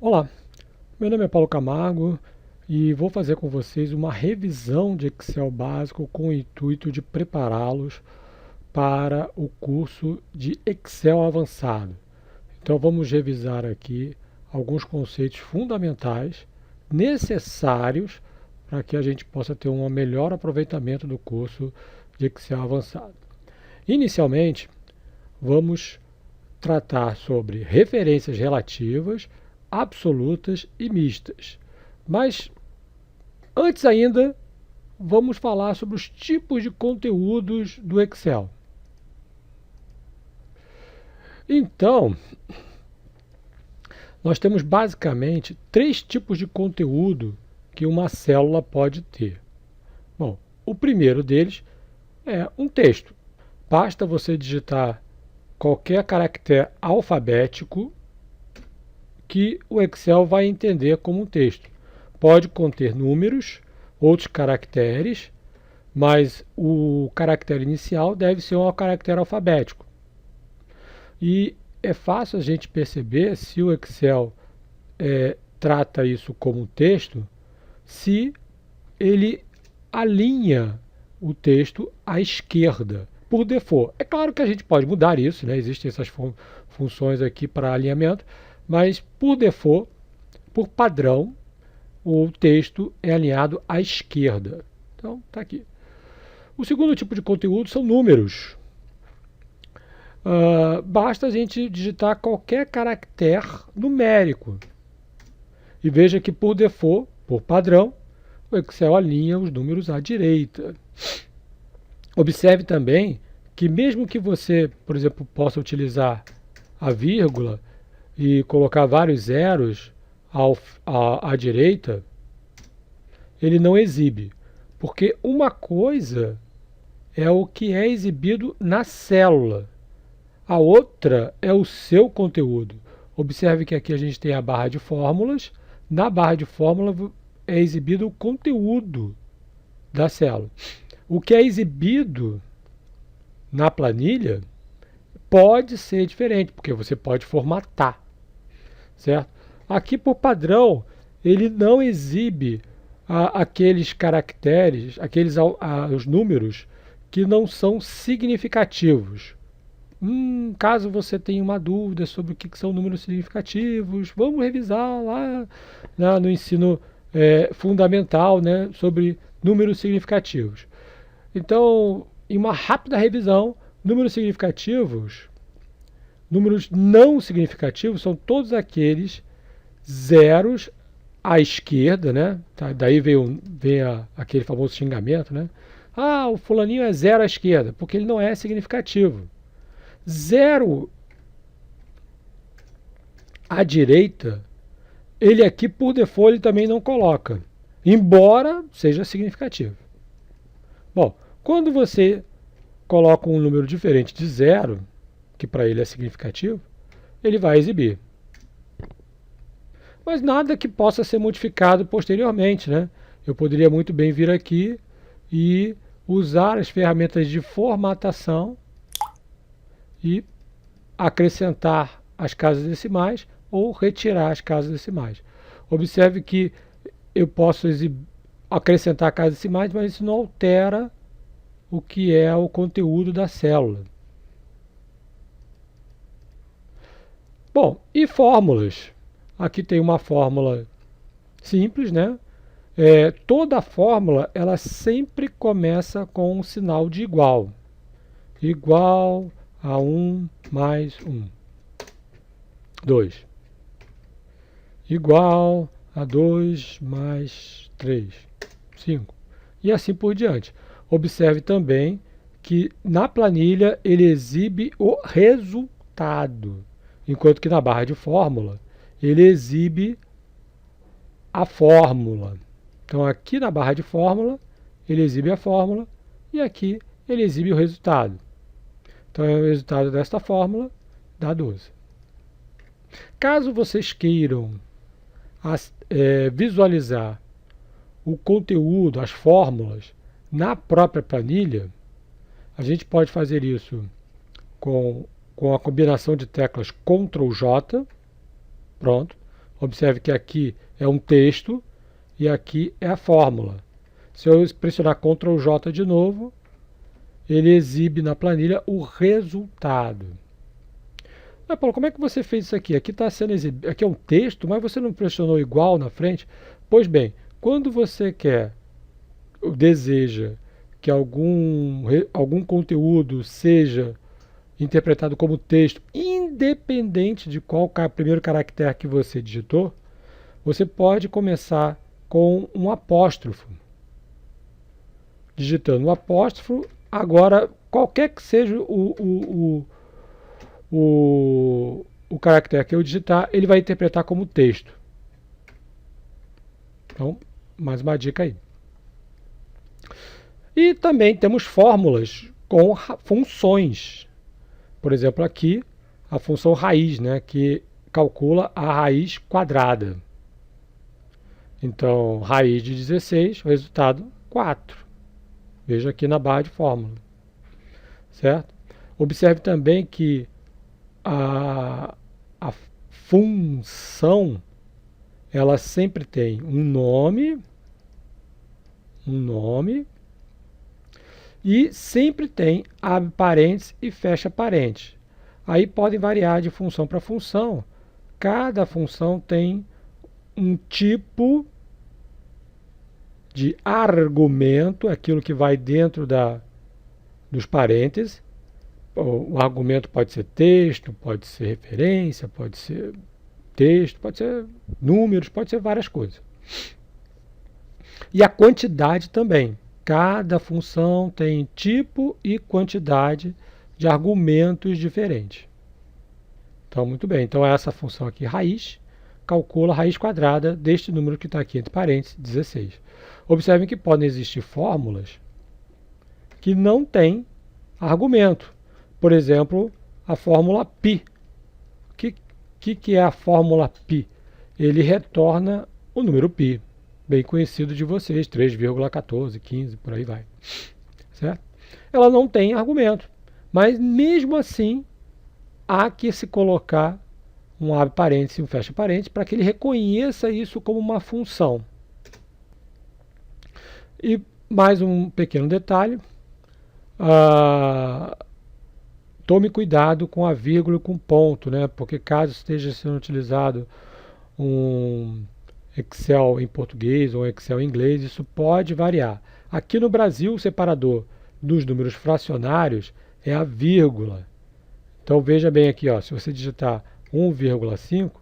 Olá, meu nome é Paulo Camargo e vou fazer com vocês uma revisão de Excel básico com o intuito de prepará-los para o curso de Excel avançado. Então vamos revisar aqui alguns conceitos fundamentais necessários para que a gente possa ter um melhor aproveitamento do curso de Excel avançado. Inicialmente, vamos tratar sobre referências relativas, absolutas e mistas. Mas antes ainda, vamos falar sobre os tipos de conteúdos do Excel. Então, nós temos basicamente três tipos de conteúdo que uma célula pode ter. Bom, o primeiro deles é um texto. Basta você digitar qualquer caractere alfabético que o Excel vai entender como um texto. Pode conter números, outros caracteres, mas o caractere inicial deve ser um caractere alfabético. E é fácil a gente perceber se o Excel trata isso como texto, se ele alinha o texto à esquerda, por default. É claro que a gente pode mudar isso, né? Existem essas funções aqui para alinhamento, mas por default, por padrão, o texto é alinhado à esquerda. Então, está aqui. O segundo tipo de conteúdo são números. Basta a gente digitar qualquer caractere numérico. E veja que por default, por padrão, o Excel alinha os números à direita. Observe também que mesmo que você, por exemplo, possa utilizar a vírgula e colocar vários zeros à direita, ele não exibe. Porque uma coisa é o que é exibido na célula, a outra é o seu conteúdo. Observe que aqui a gente tem a barra de fórmulas. Na barra de fórmula é exibido o conteúdo da célula. O que é exibido na planilha pode ser diferente, porque você pode formatar, certo? Aqui, por padrão, ele não exibe aqueles caracteres, os números que não são significativos. Caso você tenha uma dúvida sobre o que são números significativos, vamos revisar lá no ensino fundamental, né, sobre números significativos. Então, em uma rápida revisão, números significativos, números não significativos são todos aqueles zeros à esquerda, né? Tá? Daí vem aquele famoso xingamento, né? Ah, o fulaninho é zero à esquerda, porque ele não é significativo. Zero à direita, ele aqui por default ele também não coloca, embora seja significativo. Bom, quando você coloca um número diferente de zero, que para ele é significativo, ele vai exibir. Mas nada que possa ser modificado posteriormente, né? Eu poderia muito bem vir aqui e usar as ferramentas de formatação e acrescentar as casas decimais ou retirar as casas decimais. Observe que eu posso acrescentar casas decimais, mas isso não altera o que é o conteúdo da célula. Bom, e fórmulas? Aqui tem uma fórmula simples, né? Toda fórmula ela sempre começa com um sinal de igual. Igual a 1 mais 1. 2. Igual a 2 mais 3. 5. E assim por diante. Observe também que na planilha ele exibe o resultado, enquanto que na barra de fórmula ele exibe a fórmula. Então aqui na barra de fórmula ele exibe a fórmula e aqui ele exibe o resultado. Então o resultado desta fórmula dá 12. Caso vocês queiram visualizar o conteúdo, as fórmulas, na própria planilha, a gente pode fazer isso com a combinação de teclas Ctrl+J, pronto, Observe que aqui é um texto e aqui é a fórmula. Se eu pressionar Ctrl J de novo, ele exibe na planilha o resultado. Mas, Paulo, como é que você fez isso aqui? Aqui está sendo exibido, aqui é um texto, mas você não pressionou igual na frente? Pois bem, quando você quer, ou deseja que algum conteúdo seja interpretado como texto, independente de qual primeiro caractere que você digitou, você pode começar com um apóstrofo. Digitando o apóstrofo, agora qualquer que seja o caractere que eu digitar, ele vai interpretar como texto. Então, mais uma dica aí. E também temos fórmulas com funções. Por exemplo, aqui, a função raiz, né, que calcula a raiz quadrada. Então, raiz de 16, o resultado 4. Veja aqui na barra de fórmula. Certo? Observe também que a função, ela sempre tem um nome, e sempre tem abre parênteses e fecha parênteses. Aí podem variar de função para função. Cada função tem um tipo de argumento, aquilo que vai dentro dos parênteses. O argumento pode ser texto, pode ser referência, pode ser texto, pode ser números, pode ser várias coisas. E a quantidade também. Cada função tem tipo e quantidade de argumentos diferentes. Então, muito bem. Então, essa função aqui, raiz, calcula a raiz quadrada deste número que está aqui entre parênteses, 16. Observem que podem existir fórmulas que não têm argumento. Por exemplo, a fórmula π. O que é a fórmula π? Ele retorna o número π, bem conhecido de vocês, 3,14, 15, por aí vai. Certo? Ela não tem argumento, mas mesmo assim há que se colocar um abre parênteses e um fecha parênteses para que ele reconheça isso como uma função. E mais um pequeno detalhe, tome cuidado com a vírgula e com o ponto, né? Porque caso esteja sendo utilizado um Excel em português ou Excel em inglês, isso pode variar. Aqui no Brasil, o separador dos números fracionários é a vírgula. Então veja bem aqui, ó, se você digitar 1,5,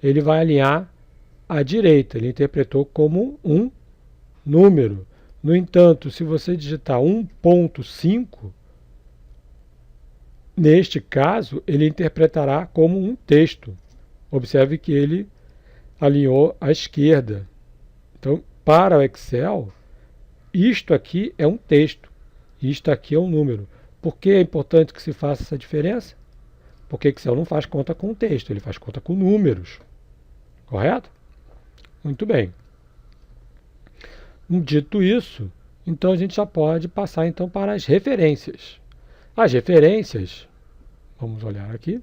ele vai alinhar à direita, ele interpretou como um número. No entanto, se você digitar 1,5, neste caso, ele interpretará como um texto. Observe que ele alinhou à esquerda. Então, para o Excel, isto aqui é um texto, isto aqui é um número. Por que é importante que se faça essa diferença? Porque o Excel não faz conta com texto, ele faz conta com números. Correto? Muito bem. Dito isso, então a gente já pode passar então para as referências. As referências, vamos olhar aqui,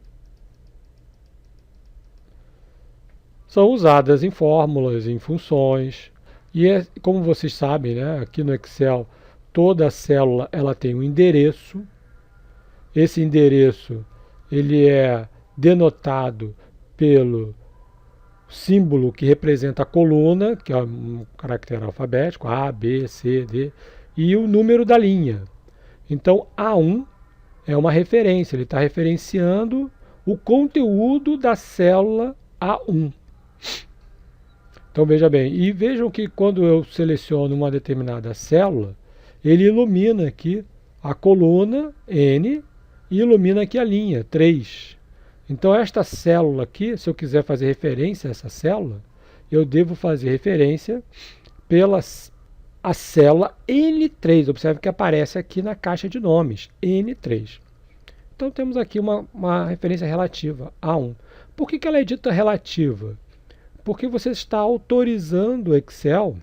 são usadas em fórmulas, em funções, e como vocês sabem, né, aqui no Excel, toda célula ela tem um endereço. Esse endereço ele é denotado pelo símbolo que representa a coluna, que é um caractere alfabético, A, B, C, D, e o número da linha. Então, A1 é uma referência, ele está referenciando o conteúdo da célula A1. Então, veja bem, e vejam que quando eu seleciono uma determinada célula, ele ilumina aqui a coluna N e ilumina aqui a linha 3. Então, esta célula aqui, se eu quiser fazer referência a essa célula, eu devo fazer referência pela a célula N3. Observe que aparece aqui na caixa de nomes, N3. Então, temos aqui uma referência relativa, A1. Por que ela é dita relativa? Porque você está autorizando o Excel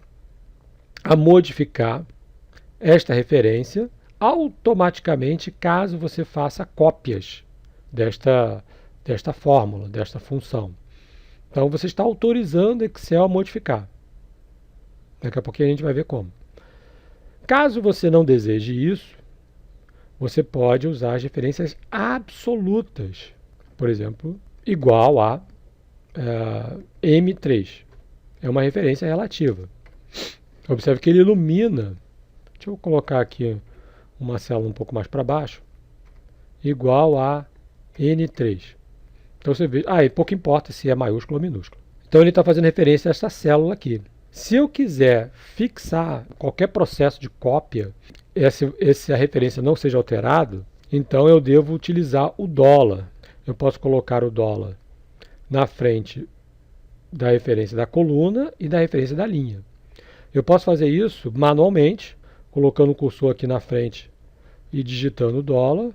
a modificar esta referência automaticamente caso você faça cópias desta fórmula, desta função. Então você está autorizando o Excel a modificar. Daqui a pouquinho a gente vai ver como. Caso você não deseje isso, você pode usar as referências absolutas. Por exemplo, igual a M3. É uma referência relativa. Observe que ele ilumina. Deixa eu colocar aqui uma célula um pouco mais para baixo. Igual a N3. Então você vê, e pouco importa se é maiúsculo ou minúsculo. Então ele está fazendo referência a essa célula aqui. Se eu quiser fixar qualquer processo de cópia, se a referência não seja alterada, então eu devo utilizar o dólar. Eu posso colocar o dólar na frente da referência da coluna e da referência da linha. Eu posso fazer isso manualmente, colocando o cursor aqui na frente e digitando o dólar.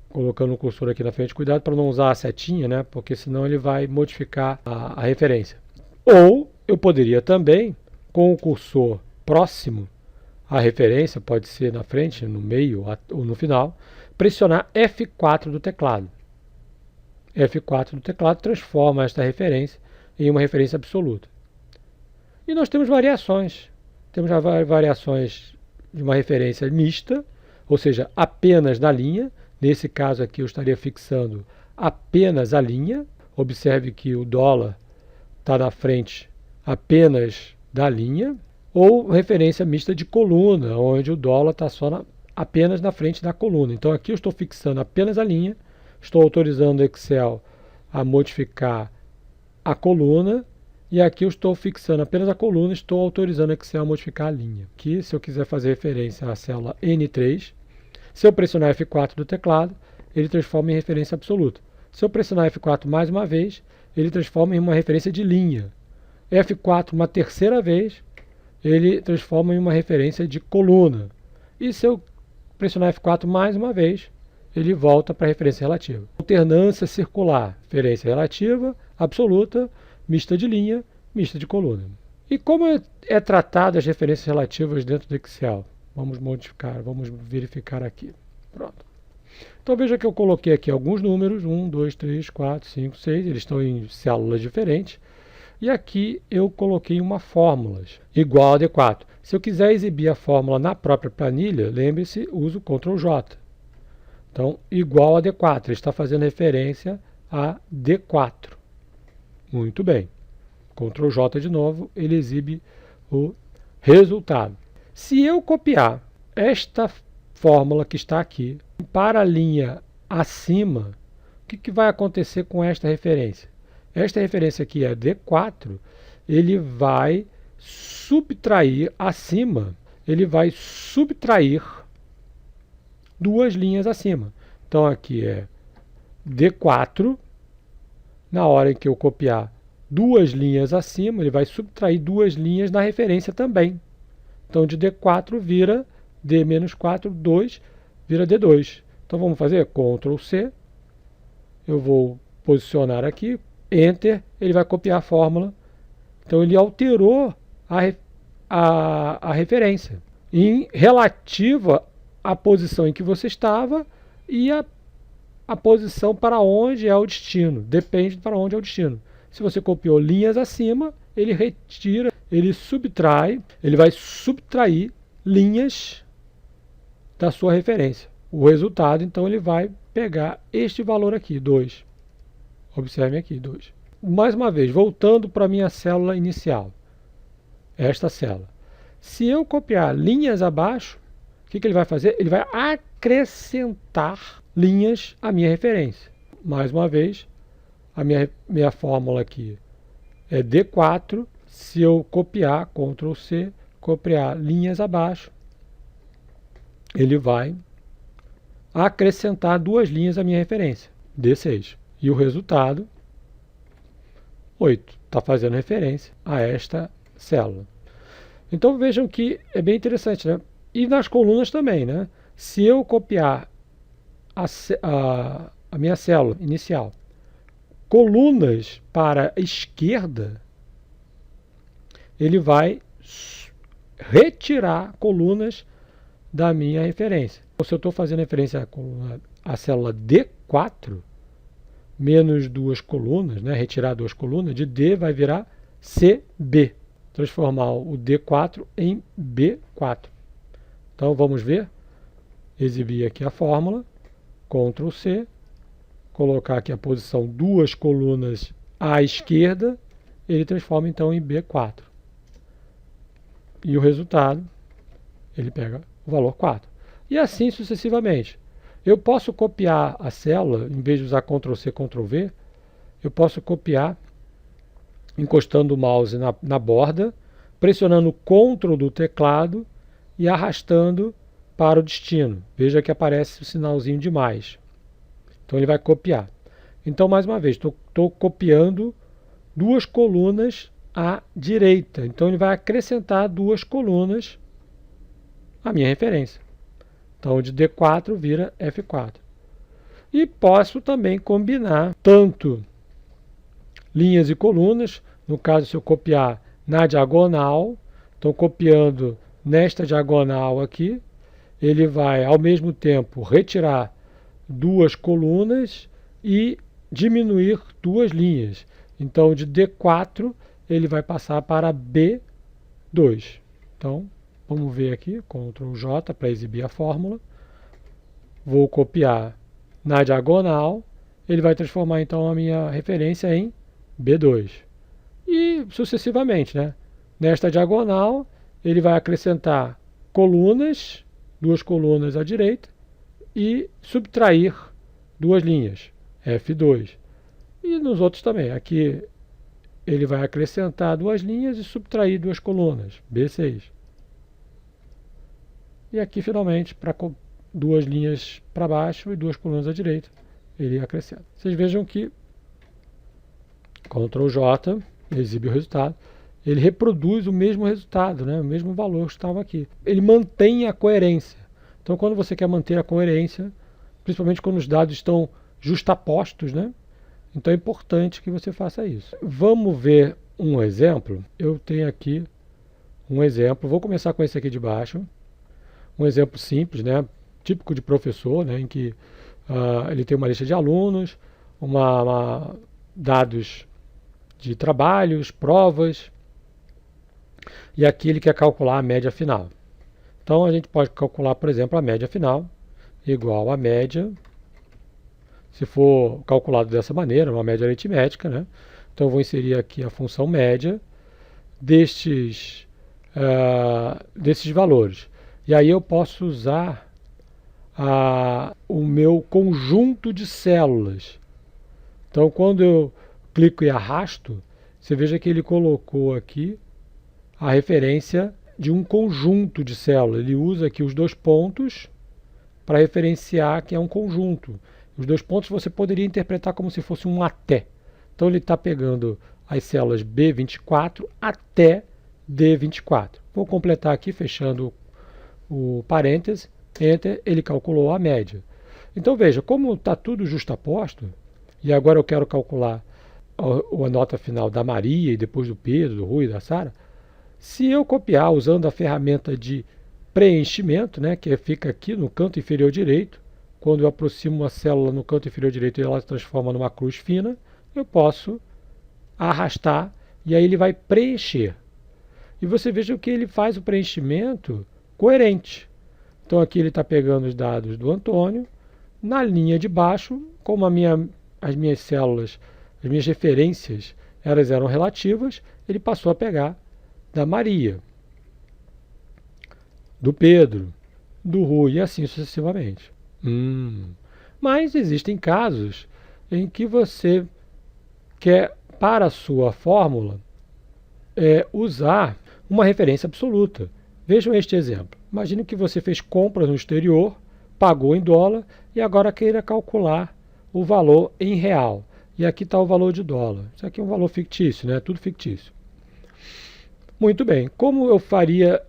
Colocando o cursor aqui na frente, cuidado para não usar a setinha, né? Porque senão ele vai modificar a referência. Ou eu poderia também, com o cursor próximo à referência, pode ser na frente, no meio ou no final, pressionar F4 do teclado. F4 do teclado transforma esta referência em uma referência absoluta. E nós temos variações. Temos variações de uma referência mista, ou seja, apenas na linha. Nesse caso aqui eu estaria fixando apenas a linha. Observe que o dólar está na frente apenas da linha. Ou referência mista de coluna, onde o dólar está apenas na frente da coluna. Então aqui eu estou fixando apenas a linha. Estou autorizando o Excel a modificar a coluna. E aqui eu estou fixando apenas a coluna, estou autorizando o Excel a modificar a linha. Aqui, se eu quiser fazer referência à célula N3, se eu pressionar F4 do teclado, ele transforma em referência absoluta. Se eu pressionar F4 mais uma vez, ele transforma em uma referência de linha. F4 uma terceira vez, ele transforma em uma referência de coluna. E se eu pressionar F4 mais uma vez, ele volta para a referência relativa. Alternância circular, referência relativa, absoluta, mista de linha, mista de coluna. E como é tratada as referências relativas dentro do Excel? Vamos modificar, vamos verificar aqui. Pronto. Então veja que eu coloquei aqui alguns números, 1, 2, 3, 4, 5, 6, eles estão em células diferentes. E aqui eu coloquei uma fórmula, igual a D4. Se eu quiser exibir a fórmula na própria planilha, lembre-se, uso Ctrl J. Então, igual a D4, ele está fazendo referência a D4. Muito bem. Ctrl J de novo, ele exibe o resultado. Se eu copiar esta fórmula que está aqui para a linha acima, o que vai acontecer com esta referência? Esta referência aqui é D4, ele vai subtrair acima, ele vai subtrair duas linhas acima. Então aqui é D4, na hora em que eu copiar duas linhas acima, ele vai subtrair duas linhas na referência também. Então de D4 vira D-4, 2, vira D2. Então vamos fazer Ctrl C, eu vou posicionar aqui, Enter, ele vai copiar a fórmula. Então ele alterou a referência em relativa à posição em que você estava e a posição para onde é o destino. Depende para onde é o destino. Se você copiou linhas acima, ele retira, ele subtrai, ele vai subtrair linhas da sua referência. O resultado, então, ele vai pegar este valor aqui, 2. Observe aqui, 2. Mais uma vez, voltando para a minha célula inicial. Esta célula. Se eu copiar linhas abaixo, o que ele vai fazer? Ele vai acrescentar linhas à minha referência. Mais uma vez, a minha fórmula aqui é D4. Se eu copiar, Ctrl C, copiar linhas abaixo, ele vai acrescentar duas linhas à minha referência, D6. E o resultado, 8. Está fazendo referência a esta célula. Então vejam que é bem interessante, né? E nas colunas também, né? Se eu copiar a minha célula inicial, colunas para a esquerda, ele vai retirar colunas da minha referência. Então, se eu estou fazendo referência à célula D4, menos duas colunas, né, retirar duas colunas, de D vai virar CB. Transformar o D4 em B4. Então vamos ver, exibir aqui a fórmula, Ctrl C, colocar aqui a posição duas colunas à esquerda, ele transforma então em B4. E o resultado, ele pega o valor 4. E assim sucessivamente. Eu posso copiar a célula, em vez de usar Ctrl C, Ctrl V, eu posso copiar encostando o mouse na borda, pressionando o Ctrl do teclado e arrastando para o destino. Veja que aparece o sinalzinho de mais. Então ele vai copiar. Então, mais uma vez, estou copiando duas colunas à direita. Então ele vai acrescentar duas colunas à minha referência. Então de D4 vira F4. E posso também combinar tanto linhas e colunas. No caso, se eu copiar na diagonal, estou copiando nesta diagonal aqui, ele vai ao mesmo tempo retirar duas colunas e diminuir duas linhas. Então de D4 ele vai passar para B2. Então vamos ver aqui, Ctrl J para exibir a fórmula. Vou copiar na diagonal, ele vai transformar então a minha referência em B2. E sucessivamente, né? Nesta diagonal, ele vai acrescentar colunas, duas colunas à direita, e subtrair duas linhas, F2. E nos outros também. Aqui ele vai acrescentar duas linhas e subtrair duas colunas, B6. E aqui, finalmente, para duas linhas para baixo e duas colunas à direita, ele acrescenta. Vocês vejam que Ctrl J exibe o resultado. Ele reproduz o mesmo resultado, né? O mesmo valor que estava aqui. Ele mantém a coerência. Então, quando você quer manter a coerência, principalmente quando os dados estão justapostos, né? Então é importante que você faça isso. Vamos ver um exemplo. Eu tenho aqui um exemplo. Vou começar com esse aqui de baixo. Um exemplo simples, né? Típico de professor, né? Em que ele tem uma lista de alunos, dados de trabalhos, provas, e aqui ele quer calcular a média final. Então a gente pode calcular, por exemplo, a média final igual a média, se for calculado dessa maneira, uma média aritmética, né? Então eu vou inserir aqui a função média desses valores. E aí eu posso usar o meu conjunto de células. Então quando eu clico e arrasto, você veja que ele colocou aqui a referência de um conjunto de células. Ele usa aqui os dois pontos para referenciar que é um conjunto. Os dois pontos você poderia interpretar como se fosse um até. Então ele está pegando as células B24 até D24. Vou completar aqui, fechando o parêntese, Enter, ele calculou a média. Então veja, como está tudo justaposto, e agora eu quero calcular a nota final da Maria, e depois do Pedro, do Rui e da Sara, se eu copiar usando a ferramenta de preenchimento, né, que fica aqui no canto inferior direito, quando eu aproximo uma célula no canto inferior direito e ela se transforma numa cruz fina, eu posso arrastar e aí ele vai preencher. E você veja que ele faz o preenchimento coerente. Então aqui ele está pegando os dados do Antônio, na linha de baixo, como as minhas células, as minhas referências, elas eram relativas, ele passou a pegar da Maria, do Pedro, do Rui e assim sucessivamente. Mas existem casos em que você quer, para a sua fórmula, usar uma referência absoluta. Vejam este exemplo. Imagine que você fez compras no exterior, pagou em dólar e agora queira calcular o valor em real. E aqui está o valor de dólar. Isso aqui é um valor fictício, né? Tudo fictício. Muito bem. Como eu faria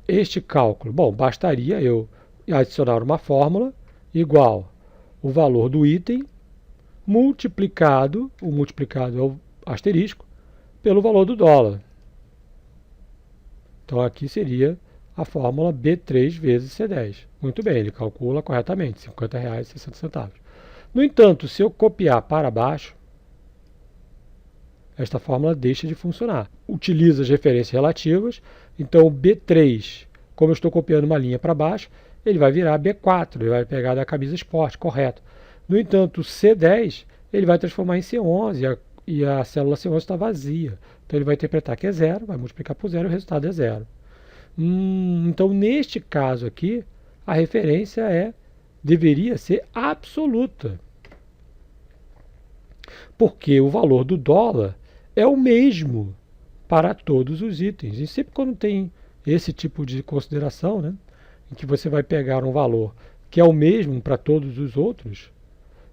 este cálculo? Bom, bastaria eu adicionar uma fórmula igual o valor do item multiplicado, o multiplicado é o asterisco, pelo valor do dólar. Então aqui seria a fórmula B3 vezes C10. Muito bem, ele calcula corretamente, R$ 50,60. No entanto, se eu copiar para baixo, esta fórmula deixa de funcionar. Utiliza as referências relativas, então o B3, como eu estou copiando uma linha para baixo, ele vai virar B4, ele vai pegar da camisa esporte, correto. No entanto, o C10, ele vai transformar em C11 e a célula C11 está vazia. Então ele vai interpretar que é zero, vai multiplicar por zero e o resultado é zero. Então, neste caso aqui, a referência deveria ser absoluta. Porque o valor do dólar é o mesmo para todos os itens. E sempre quando tem esse tipo de consideração, né, em que você vai pegar um valor que é o mesmo para todos os outros,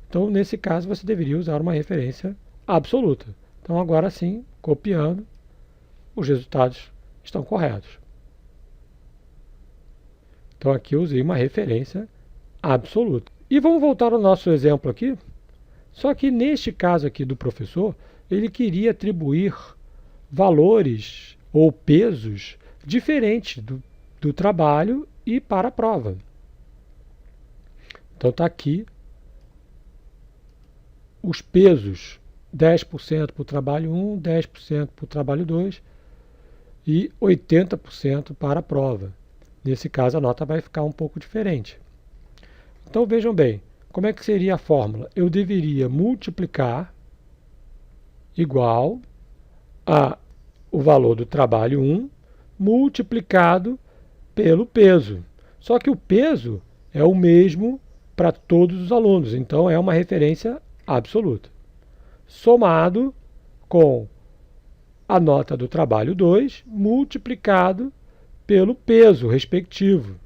então nesse caso você deveria usar uma referência absoluta. Então agora sim, copiando, os resultados estão corretos. Então aqui eu usei uma referência absoluta. E vamos voltar ao nosso exemplo aqui. Só que neste caso aqui do professor, ele queria atribuir valores ou pesos diferentes do trabalho e para a prova. Então está aqui os pesos, 10% para o trabalho 1, 10% para o trabalho 2 e 80% para a prova. Nesse caso a nota vai ficar um pouco diferente. Então vejam bem, como é que seria a fórmula? Eu deveria multiplicar igual a o valor do trabalho 1 multiplicado pelo peso. Só que o peso é o mesmo para todos os alunos, então é uma referência absoluta. Somado com a nota do trabalho 2 multiplicado pelo peso respectivo.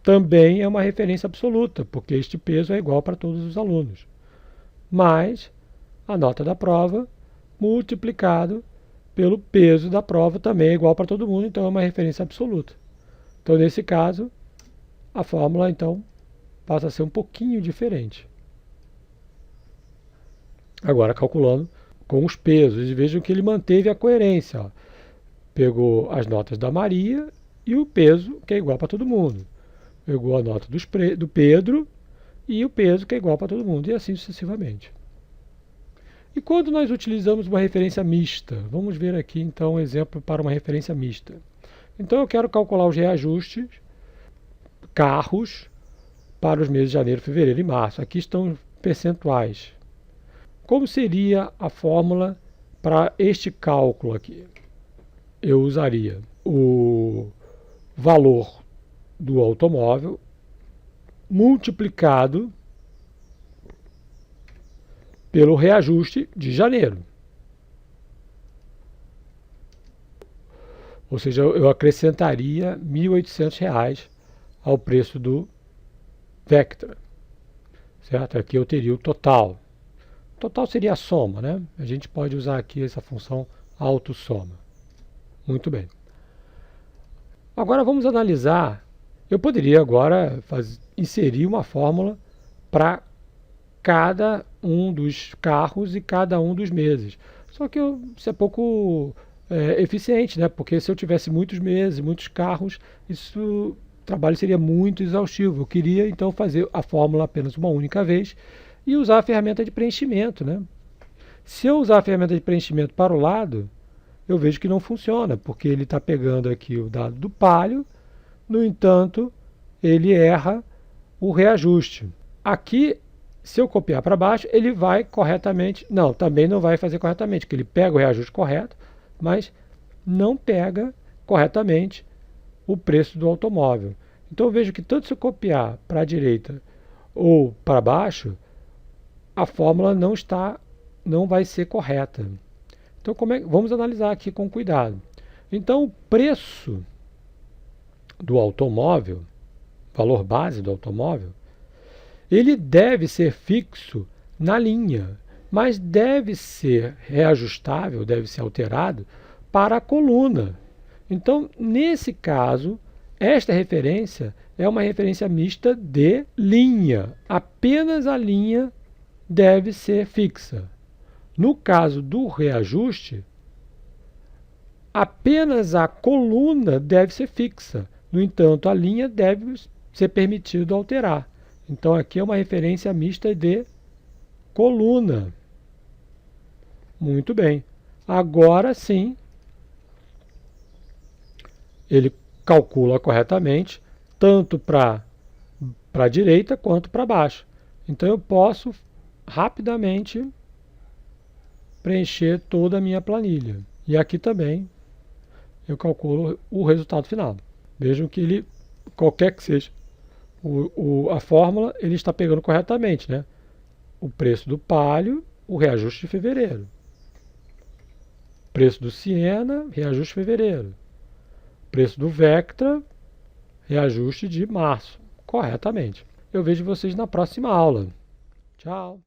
Também é uma referência absoluta, porque este peso é igual para todos os alunos. Mais a nota da prova multiplicado pelo peso da prova também é igual para todo mundo, então é uma referência absoluta. Então, nesse caso, a fórmula então passa a ser um pouquinho diferente. Agora, calculando com os pesos, e vejam que ele manteve a coerência. Ó. Pegou as notas da Maria e o peso, que é igual para todo mundo. Pegou a nota do Pedro e o peso, que é igual para todo mundo, e assim sucessivamente. E quando nós utilizamos uma referência mista? Vamos ver aqui, então, um exemplo para uma referência mista. Então, eu quero calcular os reajustes, carros, para os meses de janeiro, fevereiro e março. Aqui estão os percentuais. Como seria a fórmula para este cálculo aqui? Eu usaria o valor do automóvel multiplicado pelo reajuste de janeiro. Ou seja, eu acrescentaria R$ 1.800 ao preço do Vectra. Certo? Aqui eu teria o total. O total seria a soma, né? A gente pode usar aqui essa função autossoma. Muito bem. Agora vamos analisar. Eu poderia agora inserir uma fórmula para cada um dos carros e cada um dos meses. Só que isso é pouco eficiente, né? Porque se eu tivesse muitos meses, muitos carros, o trabalho seria muito exaustivo. Eu queria então fazer a fórmula apenas uma única vez e usar a ferramenta de preenchimento, né? Se eu usar a ferramenta de preenchimento para o lado, eu vejo que não funciona, porque ele está pegando aqui o dado do Palio, no entanto, ele erra o reajuste. Aqui, se eu copiar para baixo, ele vai corretamente. Não, também não vai fazer corretamente, porque ele pega o reajuste correto, mas não pega corretamente o preço do automóvel. Então eu vejo que tanto se eu copiar para a direita ou para baixo, a fórmula não vai ser correta. Então vamos analisar aqui com cuidado. Então o preço do automóvel, valor base do automóvel, ele deve ser fixo na linha, mas deve ser reajustável, deve ser alterado para a coluna. Então, nesse caso, esta referência é uma referência mista de linha. Apenas a linha deve ser fixa. No caso do reajuste, apenas a coluna deve ser fixa. No entanto, a linha deve ser permitido alterar. Então aqui é uma referência mista de coluna. Muito bem. Agora sim, ele calcula corretamente, tanto para a direita quanto para baixo. Então eu posso rapidamente preencher toda a minha planilha. E aqui também eu calculo o resultado final. Vejam que ele, qualquer que seja a fórmula, ele está pegando corretamente, né? O preço do Palio, o reajuste de fevereiro. Preço do Siena, reajuste de fevereiro. Preço do Vectra, reajuste de março. Corretamente. Eu vejo vocês na próxima aula. Tchau!